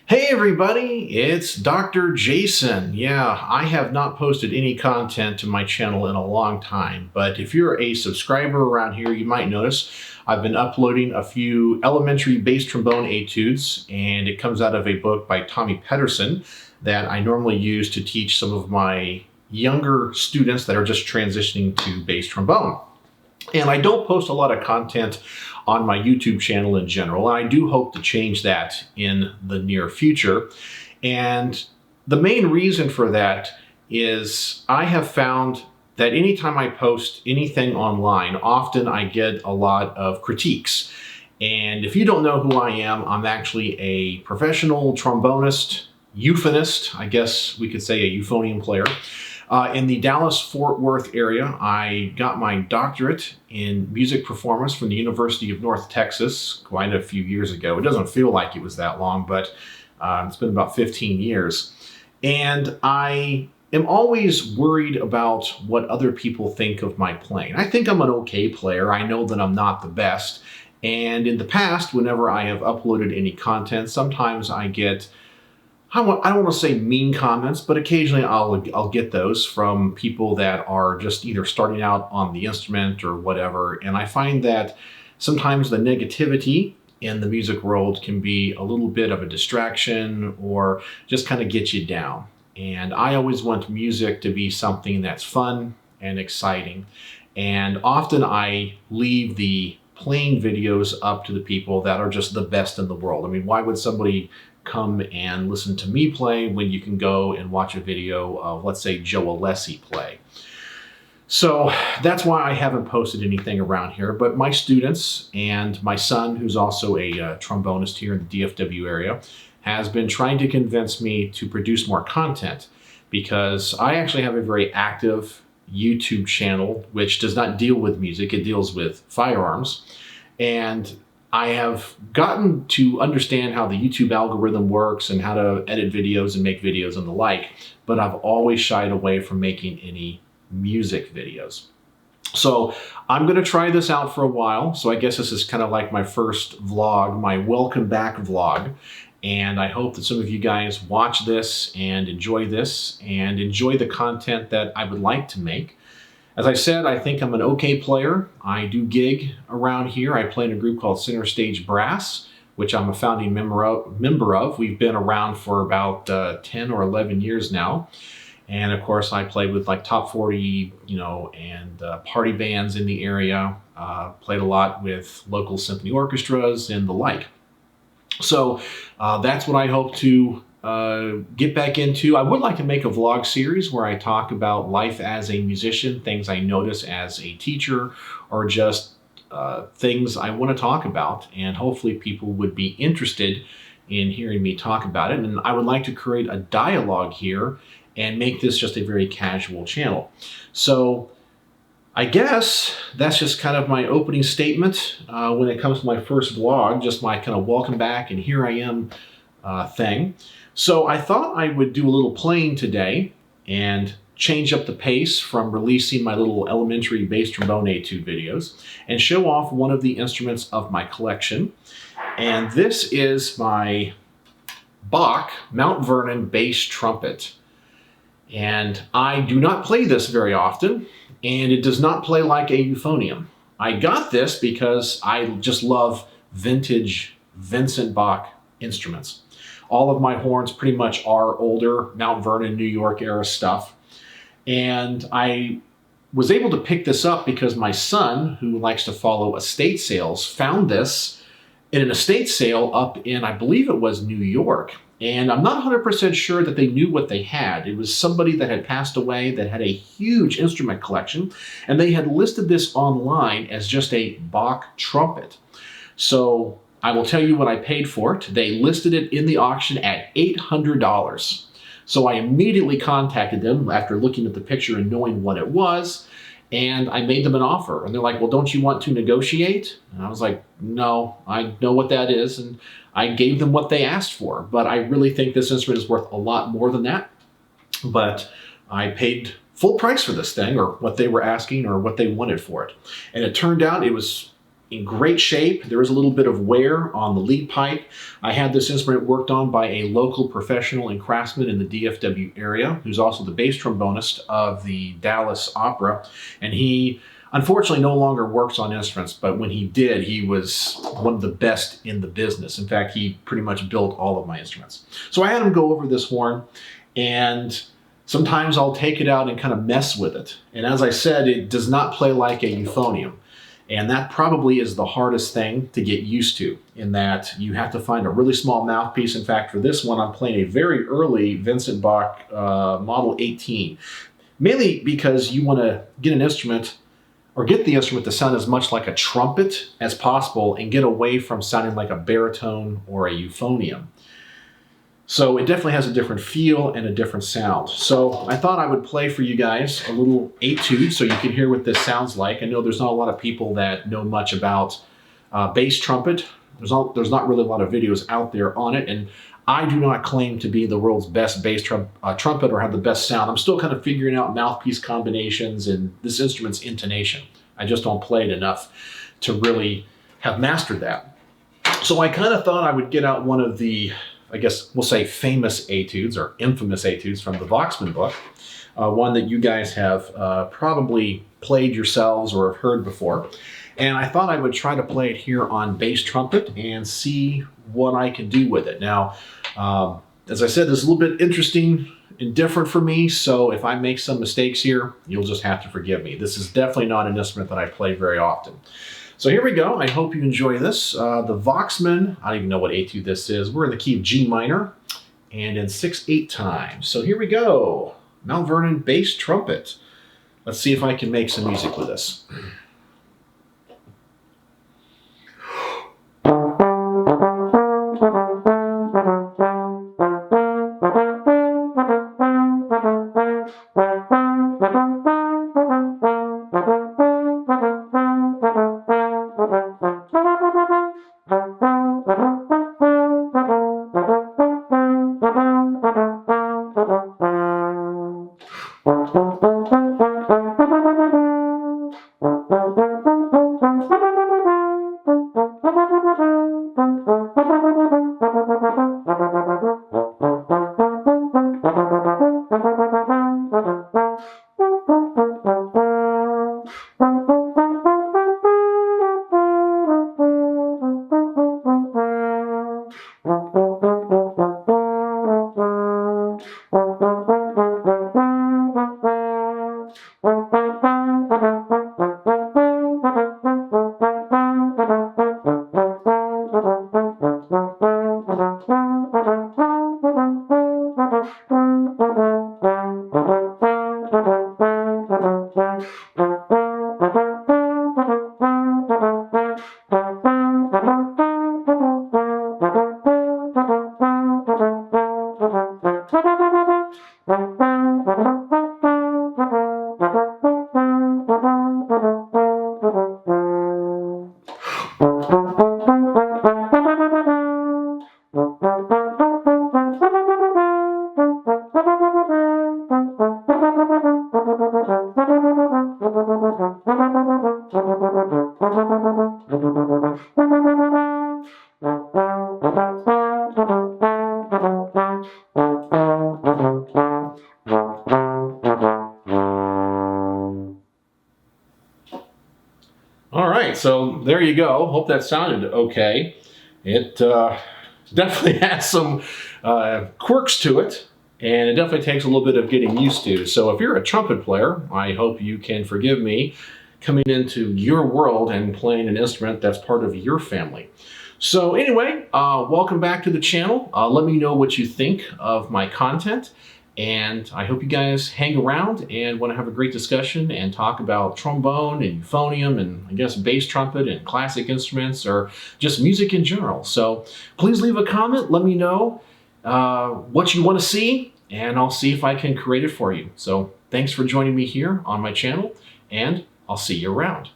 Hey everybody, it's Dr. Jason. Yeah, I have not posted any content to my channel in a long time, but if you're a subscriber around here, you might notice I've been uploading a few elementary bass trombone etudes, and it comes out of a book by Tommy Pedersen that I normally use to teach some of my younger students that are just transitioning to bass trombone. And I don't post a lot of content on my YouTube channel in general, and I do hope to change that in the near future. And the main reason for that is I have found that anytime I post anything online, often I get a lot of critiques. And if you don't know who I am, I'm actually a professional trombonist, euphonist, I guess we could say a euphonium player. In the Dallas-Fort Worth area, I got my doctorate in music performance from the University of North Texas quite a few years ago. It doesn't feel like it was that long, but it's been about 15 years. And I am always worried about what other people think of my playing. I think I'm an okay player. I know that I'm not the best. And in the past, whenever I have uploaded any content, sometimes I get I don't want to say mean comments, but occasionally I'll get those from people that are just either starting out on the instrument or whatever. And I find that sometimes the negativity in the music world can be a little bit of a distraction or just kind of get you down. And I always want music to be something that's fun and exciting. And often I leave the playing videos up to the people that are just the best in the world. I mean, why would somebody come and listen to me play when you can go and watch a video of, let's say, Joe Alessi play? So that's why I haven't posted anything around here, but my students and my son, who's also a trombonist here in the DFW area, has been trying to convince me to produce more content because I actually have a very active YouTube channel which does not deal with music, it deals with firearms. And I have gotten to understand how the YouTube algorithm works and how to edit videos and make videos and the like, but I've always shied away from making any music videos. So I'm going to try this out for a while. So I guess this is kind of like my first vlog, my welcome back vlog. And I hope that some of you guys watch this and enjoy the content that I would like to make. As I said, I think I'm an okay player. I do gig around here. I play in a group called Center Stage Brass, which I'm a founding member of. We've been around for about 10 or 11 years now. And of course, I play with like top 40, and party bands in the area. Played a lot with local symphony orchestras and the like. So that's what I hope to get back into. I would like to make a vlog series where I talk about life as a musician, things I notice as a teacher, or just things I want to talk about. And hopefully people would be interested in hearing me talk about it. And I would like to create a dialogue here and make this just a very casual channel. So I guess that's just kind of my opening statement when it comes to my first vlog, just my kind of welcome back and here I am thing. So I thought I would do a little playing today and change up the pace from releasing my little elementary bass trombone etude videos and show off one of the instruments of my collection. And this is my Bach Mt. Vernon bass trumpet. And I do not play this very often, and it does not play like a euphonium. I got this because I just love vintage Vincent Bach instruments. All of my horns pretty much are older Mount Vernon, New York era stuff. And I was able to pick this up because my son, who likes to follow estate sales, found this in an estate sale up in, I believe it was New York. And I'm not 100% sure that they knew what they had. It was somebody that had passed away that had a huge instrument collection, and they had listed this online as just a Bach trumpet. So I will tell you what I paid for it. They listed it in the auction at $800. So I immediately contacted them after looking at the picture and knowing what it was, and I made them an offer. And they're like, well, don't you want to negotiate? And I was like, no, I know what that is. And I gave them what they asked for. But I really think this instrument is worth a lot more than that. But I paid full price for this thing, or what they were asking or what they wanted for it. And it turned out it was in great shape. There is a little bit of wear on the lead pipe. I had this instrument worked on by a local professional and craftsman in the DFW area, who's also the bass trombonist of the Dallas Opera. And he unfortunately no longer works on instruments, but when he did, he was one of the best in the business. In fact, he pretty much built all of my instruments. So I had him go over this horn, and sometimes I'll take it out and kind of mess with it. And as I said, it does not play like a euphonium. And that probably is the hardest thing to get used to, in that you have to find a really small mouthpiece. In fact, for this one, I'm playing a very early Vincent Bach Model 18, mainly because you want to get an instrument, or get the instrument to sound as much like a trumpet as possible and get away from sounding like a baritone or a euphonium. So it definitely has a different feel and a different sound. So I thought I would play for you guys a little etude so you can hear what this sounds like. I know there's not a lot of people that know much about bass trumpet. There's not really a lot of videos out there on it, and I do not claim to be the world's best bass trumpet or have the best sound. I'm still kind of figuring out mouthpiece combinations and this instrument's intonation. I just don't play it enough to really have mastered that. So I kind of thought I would get out one of the, I guess we'll say, famous etudes or infamous etudes from the Bach Mt book, one that you guys have probably played yourselves or have heard before. And I thought I would try to play it here on bass trumpet and see what I can do with it. Now, as I said, this is a little bit interesting and different for me, so if I make some mistakes here, you'll just have to forgive me. This is definitely not an instrument that I play very often. So here we go. I hope you enjoy this. The Bach Mt, I don't even know what etude this is. We're in the key of G minor and in 6/8 time. So here we go. Mount Vernon bass trumpet. Let's see if I can make some music with this. All right, so there you go. Hope that sounded okay. It definitely has some quirks to it, and it definitely takes a little bit of getting used to. So if you're a trumpet player, I hope you can forgive me coming into your world and playing an instrument that's part of your family. So anyway, welcome back to the channel. Let me know what you think of my content. And I hope you guys hang around and want to have a great discussion and talk about trombone and euphonium and I guess bass trumpet and classic instruments or just music in general. So please leave a comment. Let me know what you want to see, and I'll see if I can create it for you. So thanks for joining me here on my channel, and I'll see you around.